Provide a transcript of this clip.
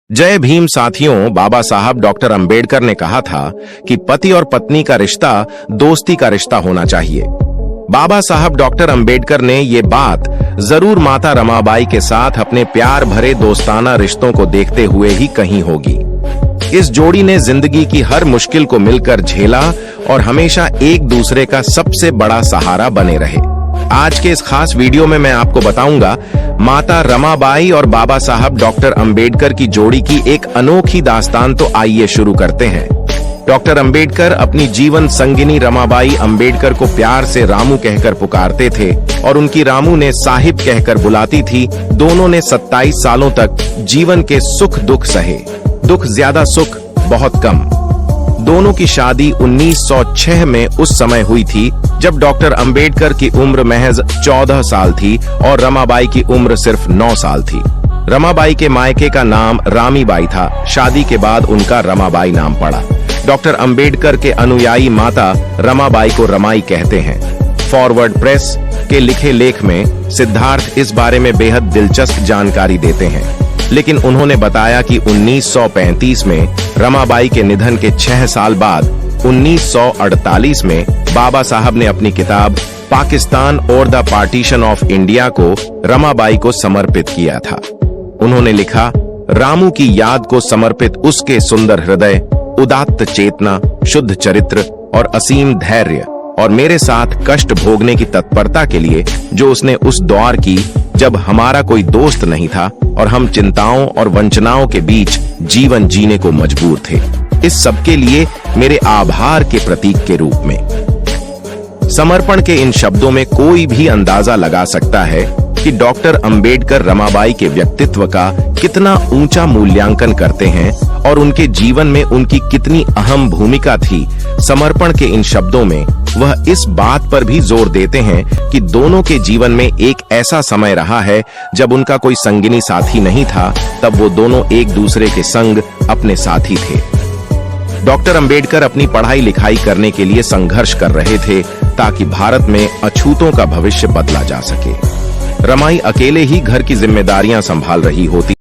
जय भीम साथियों, बाबा साहब डॉक्टर अंबेडकर ने कहा था कि पति और पत्नी का रिश्ता दोस्ती का रिश्ता होना चाहिए। बाबा साहब डॉक्टर अंबेडकर ने ये बात जरूर माता रमाबाई के साथ अपने प्यार भरे दोस्ताना रिश्तों को देखते हुए ही कही होगी। इस जोड़ी ने जिंदगी की हर मुश्किल को मिलकर झेला और हमेशा एक दूसरे का सबसे बड़ा सहारा बने रहे। आज के इस खास वीडियो में मैं आपको बताऊंगा माता रमाबाई और बाबा साहब डॉक्टर अंबेडकर की जोड़ी की एक अनोखी दास्तान। तो आइए शुरू करते हैं। डॉक्टर अंबेडकर अपनी जीवन संगिनी रमाबाई अंबेडकर को प्यार से रामू कहकर पुकारते थे और उनकी रामू ने साहिब कहकर बुलाती थी। दोनों ने 27 सालों तक जीवन के सुख दुख सहे, दुख ज्यादा सुख बहुत कम। दोनों की शादी 1906 में उस समय हुई थी जब डॉक्टर अंबेडकर की उम्र महज 14 साल थी और रमाबाई की उम्र सिर्फ 9 साल थी। रमाबाई के मायके का नाम रामीबाई था। शादी के बाद उनका रमाबाई नाम पड़ा। डॉक्टर अंबेडकर के अनुयायी माता रमाबाई को रमाई कहते हैं। फॉरवर्ड प्रेस के लिखे लेख में सिद्धार्थ इस बारे में बेहद दिलचस्प जानकारी देते हैं, लेकिन उन्होंने बताया कि 1935 में रमाबाई के निधन के 6 साल बाद 1948 में बाबा साहब ने अपनी किताब पाकिस्तान और द पार्टीशन ऑफ इंडिया को रमाबाई को समर्पित किया था। उन्होंने लिखा, रामू की याद को समर्पित उसके सुंदर हृदय, उदात्त चेतना, शुद्ध चरित्र और असीम धैर्य और मेरे साथ कष्ट भोगने की तत्परता के लिए जो उसने उस दौर की जब हमारा कोई दोस्त नहीं था और हम चिंताओं और वंचनाओं के बीच जीवन जीने को मजबूर थे। इस सब के लिए मेरे आभार के प्रतीक के रूप में। समर्पण के इन शब्दों में कोई भी अंदाजा लगा सकता है कि डॉक्टर अंबेडकर रमाबाई के व्यक्तित्व का कितना ऊंचा मूल्यांकन करते हैं और उनके जीवन में उनकी कितनी अहम भूमिका थी। समर्पण के इन शब्दों में वह इस बात पर भी जोर देते हैं कि दोनों के जीवन में एक ऐसा समय रहा है जब उनका कोई संगिनी साथी नहीं था, तब वो दोनों एक दूसरे के संग अपने साथी थे। डॉक्टर अंबेडकर अपनी पढ़ाई लिखाई करने के लिए संघर्ष कर रहे थे ताकि भारत में अछूतों का भविष्य बदला जा सके। रमाई अकेले ही घर की जिम्मेदारियां संभाल रही होती।